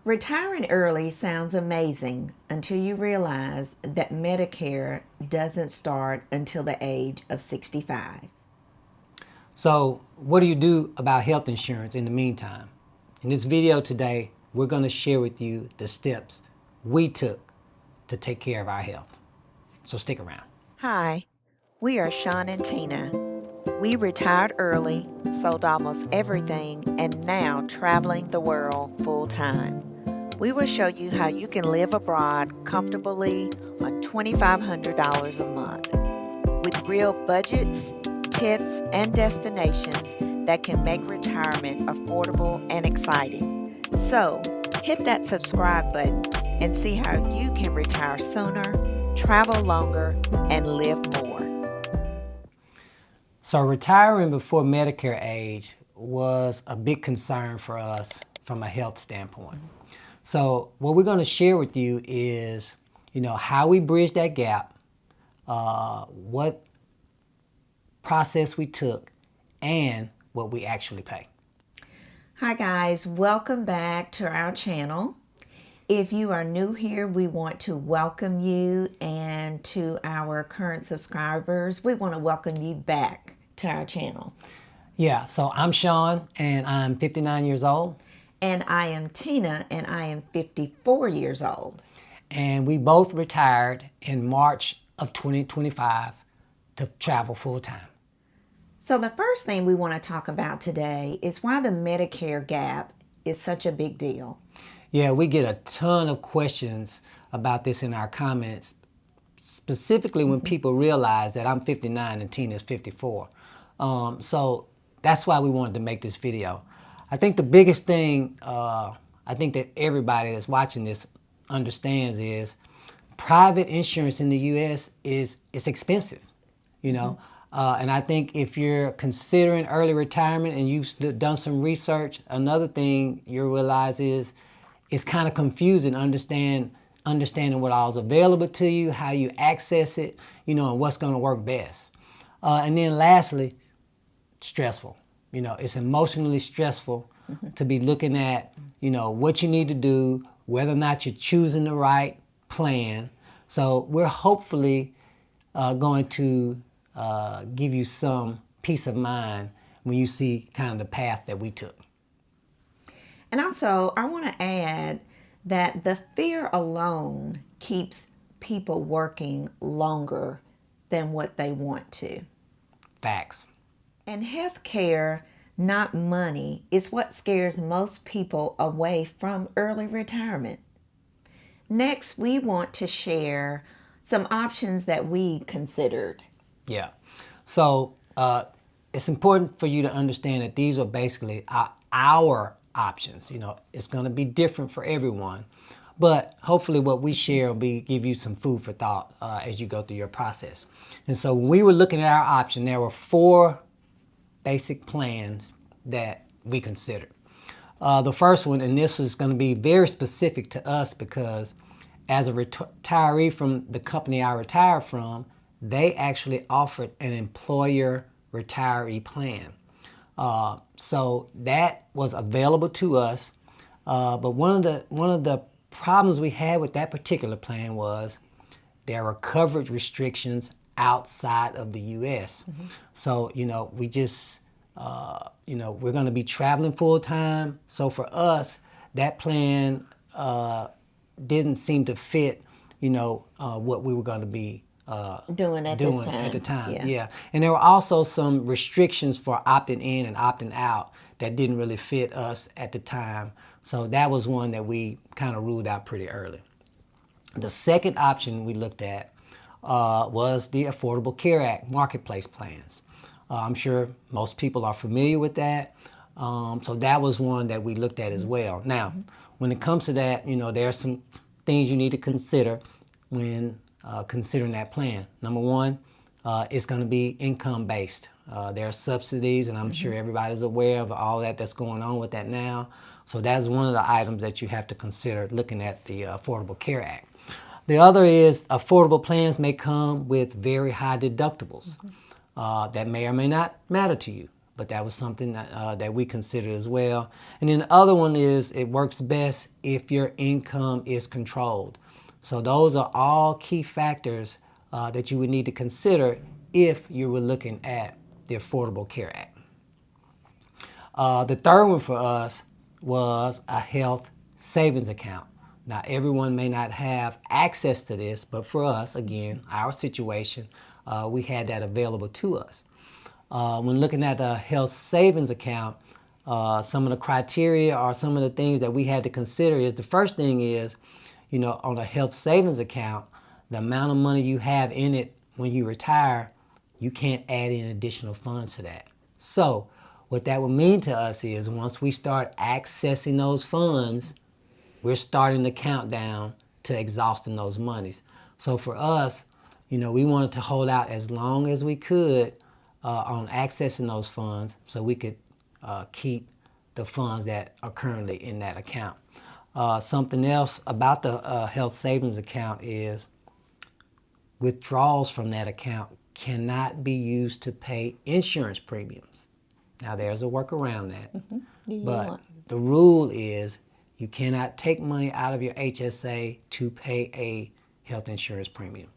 Retiring early sounds amazing until you realize that Medicare doesn't start until the age of 65. So what do you do about health insurance in the meantime? In this video today, we're going to share with you the steps we took to take care of our health. So stick around. Hi, we are Sean and Tina. We retired early, sold almost everything, and now traveling the world full time. We will show you how you can live abroad comfortably on $2,500 a month with real budgets, tips, and destinations that can make retirement affordable and exciting. So, hit that subscribe button and see how you can retire sooner, travel longer, and live more. So retiring before Medicare age was a big concern for us from a health standpoint. So what we're going to share with you is, how we bridge that gap, what process we took, and what we actually pay. Hi guys, welcome back to our channel. If you are new here, we want to welcome you, and to our current subscribers, we want to welcome you back to our channel. Yeah, so I'm Sean and I'm 59 years old. And I am Tina and I am 54 years old. And we both retired in March of 2025 to travel full time. So the first thing we want to talk about today is why the Medicare gap is such a big deal. Yeah, we get a ton of questions about this in our comments, specifically when people realize that I'm 59 and Tina is 54. So that's why we wanted to make this video. I think the biggest thing I think that everybody that's watching this understands is private insurance in the U.S. is expensive, and I think if you're considering early retirement and you've done some research, another thing you'll realize is it's kind of confusing understanding what all is available to you, how you access it, and what's going to work best. And then lastly, stressful. It's emotionally stressful to be looking at, what you need to do, whether or not you're choosing the right plan. So we're hopefully going to give you some peace of mind when you see kind of the path that we took. And also, I want to add that the fear alone keeps people working longer than what they want to. Facts. And healthcare, not money, is what scares most people away from early retirement. Next, we want to share some options that we considered. Yeah. So it's important for you to understand that these are basically our options. It's going to be different for everyone, but hopefully what we share will give you some food for thought as you go through your process. And so when we were looking at our option, there were 4 basic plans that we considered. The first one, and this was going to be very specific to us because as a retiree from the company I retired from, they actually offered an employer retiree plan. So that was available to us. But one of the problems we had with that particular plan was there were coverage restrictions outside of the U.S. So, we just, we're going to be traveling full time. So for us, that plan didn't seem to fit, what we were going to be doing at the time. Yeah. And there were also some restrictions for opting in and opting out that didn't really fit us at the time. So that was one that we kind of ruled out pretty early. The second option we looked at was the Affordable Care Act marketplace plans. I'm sure most people are familiar with that. So that was one that we looked at as well. Now, when it comes to that, there are some things you need to consider when considering that plan. Number one, it's going to be income based. There are subsidies, and I'm sure everybody's aware of all that's going on with that now. So that's one of the items that you have to consider looking at the Affordable Care Act. The other is affordable plans may come with very high deductibles that may or may not matter to you. but that was something that we considered as well. And then the other one is it works best if your income is controlled. So those are all key factors that you would need to consider if you were looking at the Affordable Care Act. The third one for us was a health savings account. Now, everyone may not have access to this, but for us, again, our situation, we had that available to us. When looking at the health savings account, some of the criteria or some of the things that we had to consider is the first thing is, on a health savings account, the amount of money you have in it when you retire, you can't add in additional funds to that. So what that would mean to us is once we start accessing those funds, we're starting the countdown to exhausting those monies. So for us, we wanted to hold out as long as we could on accessing those funds so we could keep the funds that are currently in that account. Something else about the health savings account is withdrawals from that account cannot be used to pay insurance premiums. Now there's a workaround that, but the rule is you cannot take money out of your HSA to pay a health insurance premium.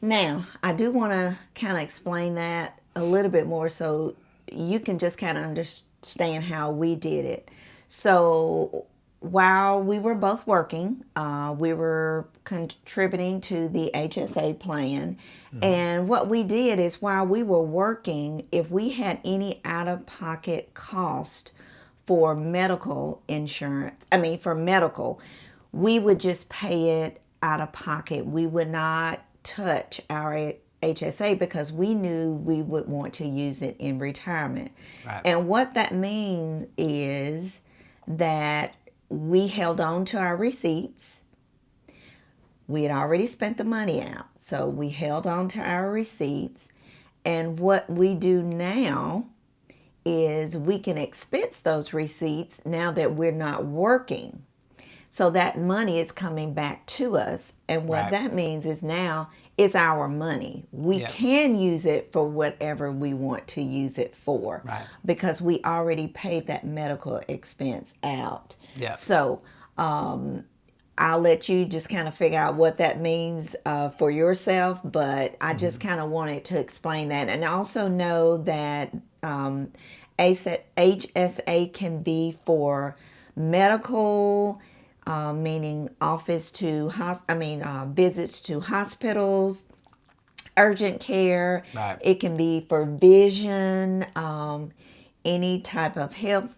Now, I do want to kind of explain that a little bit more so you can just kind of understand how we did it. So, while we were both working, we were contributing to the HSA plan. And what we did is while we were working, if we had any out of pocket cost for medical insurance, for medical, we would just pay it out of pocket. We would not touch our HSA because we knew we would want to use it in retirement. Right. And what that means is that we held on to our receipts. We had already spent the money out, so we held on to our receipts. And what we do now is we can expense those receipts now that we're not working. So that money is coming back to us. And what Right. that means is now it's our money. We Yep. can use it for whatever we want to use it for. Right. Because we already paid that medical expense out. Yep. So I'll let you just kind of figure out what that means for yourself. But I just kind of wanted to explain that. And also know that HSA can be for medical, meaning visits to hospitals, urgent care. Right. It can be for vision, any type of health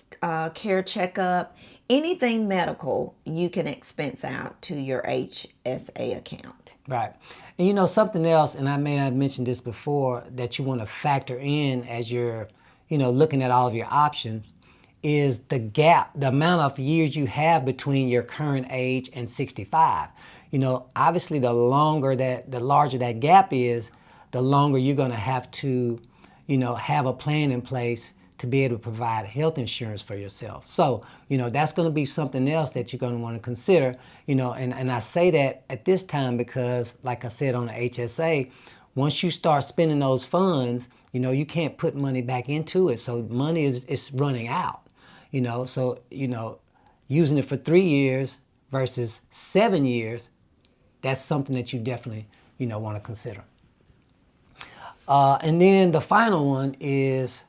care checkup, anything medical you can expense out to your HSA account. Right. And something else, and I may not have mentioned this before, that you want to factor in as you're, looking at all of your options is the gap, the amount of years you have between your current age and 65. Obviously the larger that gap is, the longer you're going to have to, have a plan in place to be able to provide health insurance for yourself. So, that's going to be something else that you're going to want to consider, and I say that at this time because, like I said on the HSA, once you start spending those funds, you can't put money back into it. So money is running out, so, using it for 3 years versus 7 years, that's something that you definitely, want to consider. And then the final one is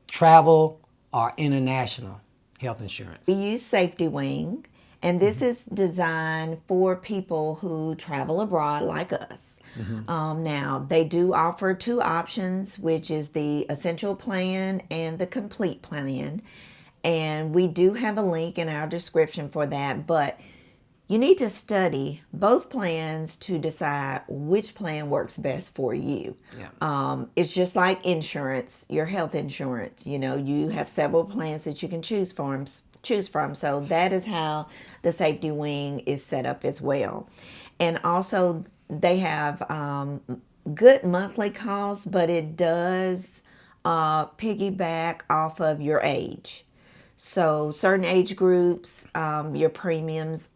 travel or international health insurance. We use Safety Wing, and this is designed for people who travel abroad like us. Now, they do offer two options, which is the Essential Plan and the Complete Plan. And we do have a link in our description for that, but you need to study both plans to decide which plan works best for you. Yeah. It's just like insurance, your health insurance. You have several plans that you can choose from. So that is how the Safety Wing is set up as well. And also they have good monthly costs, but it does piggyback off of your age. So certain age groups, your premiums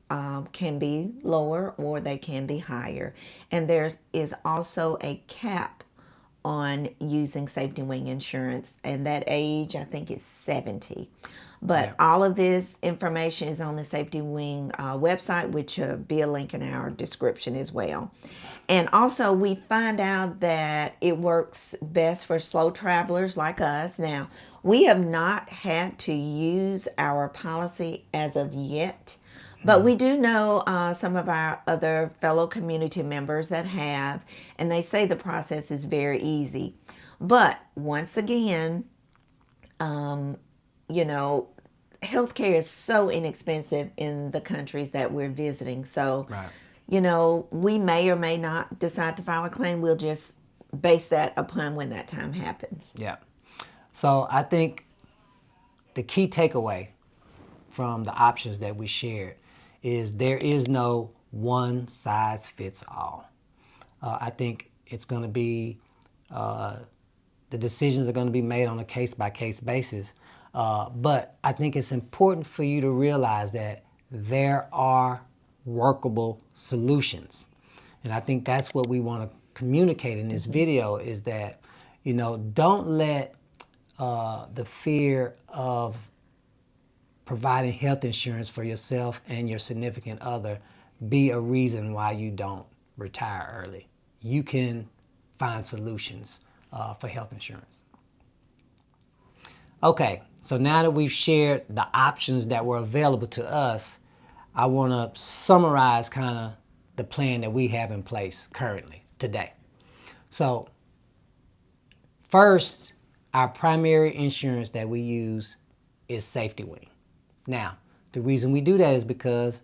can be lower or they can be higher. And there is also a cap on using safety wing insurance, and that age I think is 70. But Yeah. all of this information is on the Safety Wing website, which will be a link in our description as well. And also, we find out that it works best for slow travelers like us. Now, we have not had to use our policy as of yet, but we do know some of our other fellow community members that have, and they say the process is very easy. But once again, you know, healthcare is so inexpensive in the countries that we're visiting. So, Right. you know, we may or may not decide to file a claim. We'll just base that upon when that time happens. Yeah. So I think the key takeaway from the options that we shared is there is no one size fits all. I think it's going to be, the decisions are going to be made on a case by case basis. But I think it's important for you to realize that there are workable solutions. And I think that's what we want to communicate in this video is that, you know, don't let the fear of providing health insurance for yourself and your significant other be a reason why you don't retire early. You can find solutions for health insurance. Okay, so now that we've shared the options that were available to us, I want to summarize kind of the plan that we have in place currently today. So first, our primary insurance that we use is Safety Wing. Now, the reason we do that is because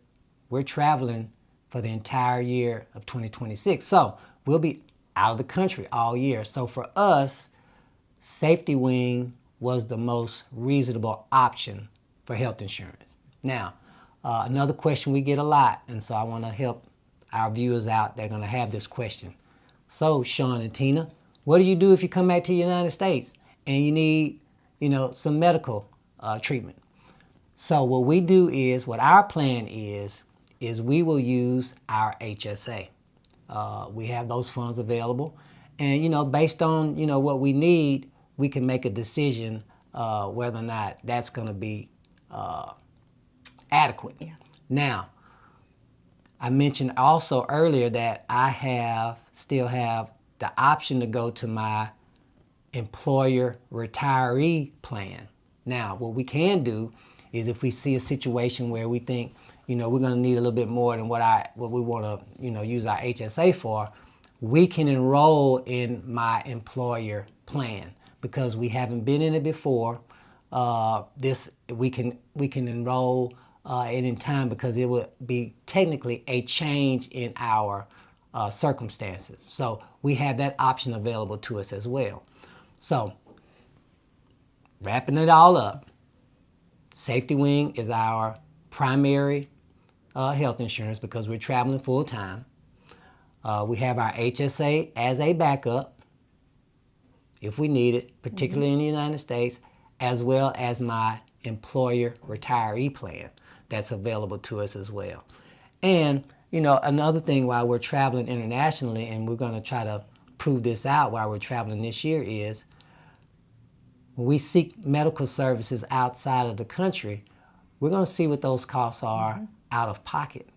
we're traveling for the entire year of 2026. So we'll be out of the country all year. So for us, Safety Wing was the most reasonable option for health insurance. Now, another question we get a lot, and so I want to help our viewers out. They're going to have this question. So, Sean and Tina, what do you do if you come back to the United States and you need, you know, some medical treatment? So what we do is, what our plan is we will use our HSA. We have those funds available, and, you know, based on, you know, what we need, we can make a decision whether or not that's going to be adequate. Yeah. Now, I mentioned also earlier that I still have the option to go to my employer retiree plan. Now, what we can do is if we see a situation where we think, you know, we're going to need a little bit more than what we want to, you know, use our HSA for, we can enroll in my employer plan because we haven't been in it before. We can enroll in time because it would be technically a change in our circumstances. So we have that option available to us as well. So wrapping it all up, Safety Wing is our primary health insurance because we're traveling full time. We have our HSA as a backup if we need it, particularly in the United States, as well as my employer retiree plan that's available to us as well. And, you know, another thing while we're traveling internationally, and we're going to try to prove this out while we're traveling this year, is when we seek medical services outside of the country, we're going to see what those costs are out of pocket.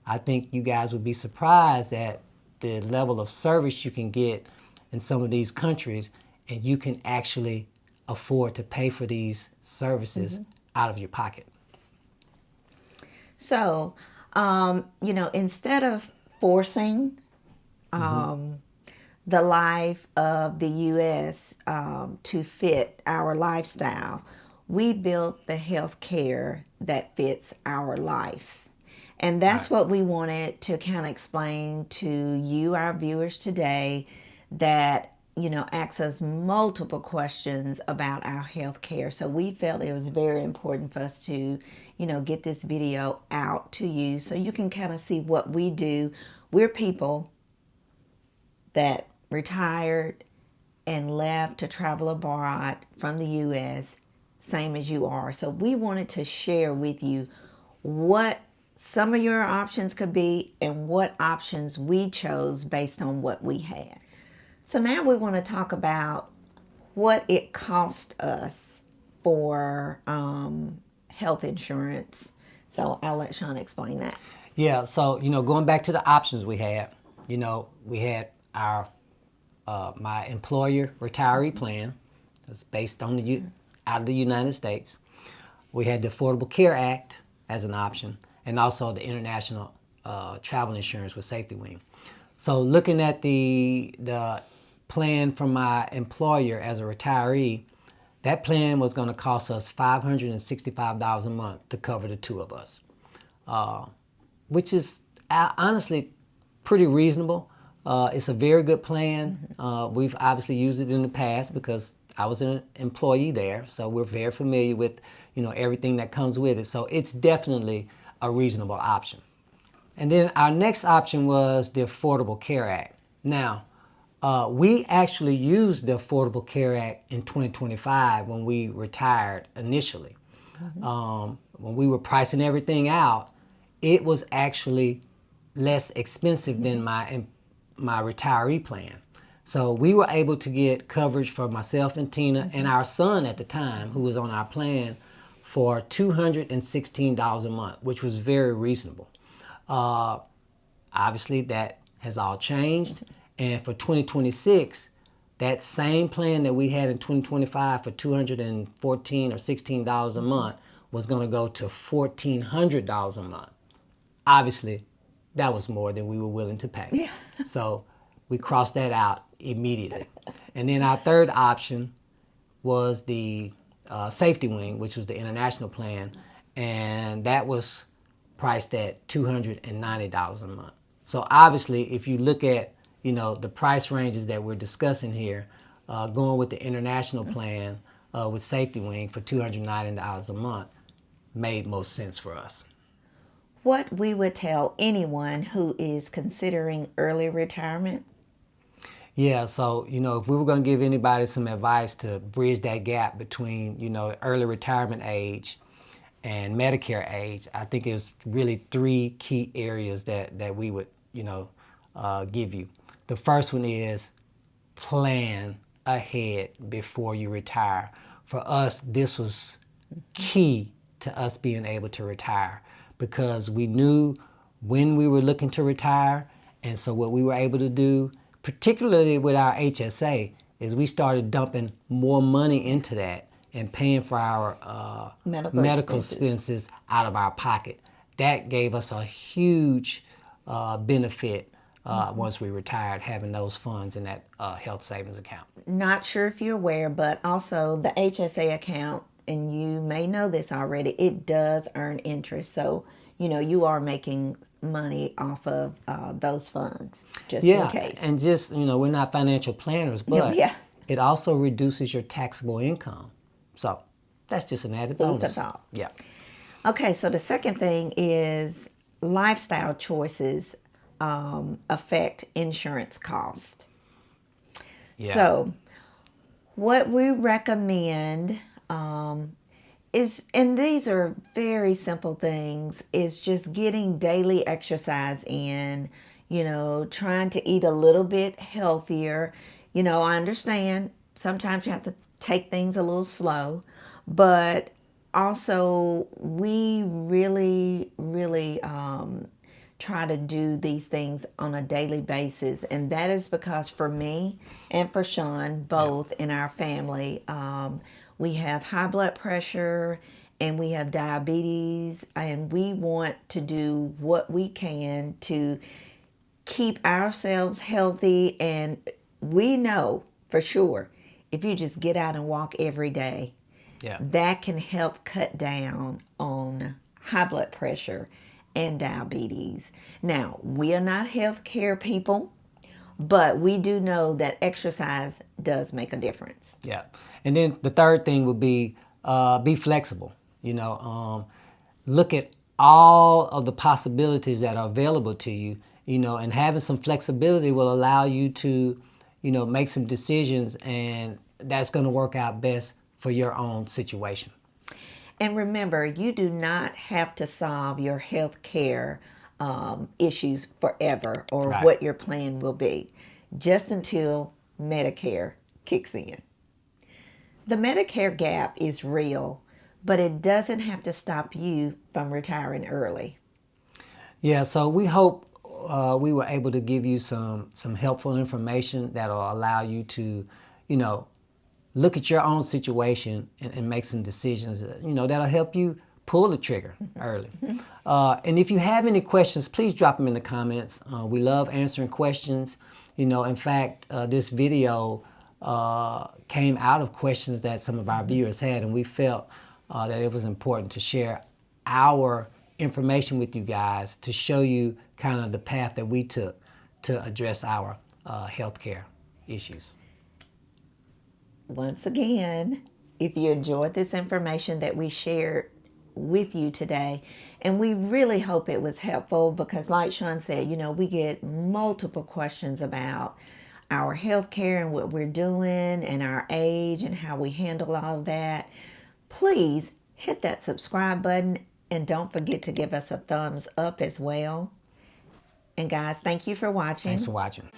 I think you guys would be surprised at the level of service you can get in some of these countries, and you can actually afford to pay for these services out of your pocket. So, you know, instead of forcing the life of the U.S. To fit our lifestyle, we built the health care that fits our life. And that's what we wanted to kind of explain to you, our viewers today, that, you know, asks us multiple questions about our health care. So we felt it was very important for us to, you know, get this video out to you so you can kind of see what we do. We're people that retired and left to travel abroad from the U.S., same as you are. So we wanted to share with you what some of your options could be and what options we chose based on what we had. So now we want to talk about what it cost us for health insurance. So I'll let Sean explain that. Yeah, so going back to the options we had, we had our my employer retiree plan. That's based on out of the United States. We had the Affordable Care Act as an option, and also the international travel insurance with Safety Wing. So looking at the plan from my employer as a retiree, that plan was going to cost us $565 a month to cover the two of us, which is honestly pretty reasonable. It's a very good plan. We've obviously used it in the past because I was an employee there, so we're very familiar with everything that comes with it. So it's definitely a reasonable option. And then our next option was the Affordable Care Act. Now, we actually used the Affordable Care Act in 2025 when we retired initially. When we were pricing everything out, it was actually less expensive than my retiree plan. So we were able to get coverage for myself and Tina and our son at the time, who was on our plan, for $216 a month, which was very reasonable. Obviously, that has all changed. And for 2026, that same plan that we had in 2025 for $214 or $16 a month was going to go to $1,400 a month. Obviously, that was more than we were willing to pay. Yeah. So we crossed that out immediately. And then our third option was the Safety Wing, which was the international plan, and that was priced at $290 a month. So obviously, if you look at the price ranges that we're discussing here, going with the international plan with Safety Wing for $290 a month made most sense for us. What we would tell anyone who is considering early retirement? Yeah, so if we were going to give anybody some advice to bridge that gap between early retirement age and Medicare age, I think it's really three key areas that we would give you. The first one is plan ahead before you retire. For us, this was key to us being able to retire because we knew when we were looking to retire, and so what we were able to do, particularly with our HSA, is we started dumping more money into that and paying for our medical expenses out of our pocket. That gave us a huge benefit once we retired, having those funds in that health savings account. Not sure if you're aware, but also the HSA account, and you may know this already, it does earn interest. So, you are making money off of those funds, just in case. And just, we're not financial planners, but it also reduces your taxable income. So that's just an added bonus. Yeah. Okay, so the second thing is lifestyle choices affect insurance cost. Yeah. So what we recommend is, and these are very simple things, is just getting daily exercise in, trying to eat a little bit healthier. I understand sometimes you have to take things a little slow, but also we really try to do these things on a daily basis, and that is because for me and for Sean, both in our family, we have high blood pressure and we have diabetes, and we want to do what we can to keep ourselves healthy. And we know for sure if you just get out and walk every day, that can help cut down on high blood pressure and diabetes. Now, we are not healthcare people, but we do know that exercise does make a difference. Yeah. And then the third thing would be flexible. Look at all of the possibilities that are available to you, and having some flexibility will allow you to, make some decisions, and that's going to work out best for your own situation. And remember, you do not have to solve your health care issues forever or what your plan will be, just until Medicare kicks in. The Medicare gap is real, but it doesn't have to stop you from retiring early. Yeah, so we hope we were able to give you some helpful information that'll allow you to, look at your own situation and make some decisions, that'll help you pull the trigger early. And if you have any questions, please drop them in the comments. We love answering questions. In fact, this video came out of questions that some of our viewers had, and we felt that it was important to share our information with you guys to show you kind of the path that we took to address our healthcare issues. Once again, if you enjoyed this information that we shared with you today, and we really hope it was helpful, because like Sean said, we get multiple questions about our health care and what we're doing and our age and how we handle all of that. Please hit that subscribe button and don't forget to give us a thumbs up as well. And guys, thank you for watching. Thanks for watching.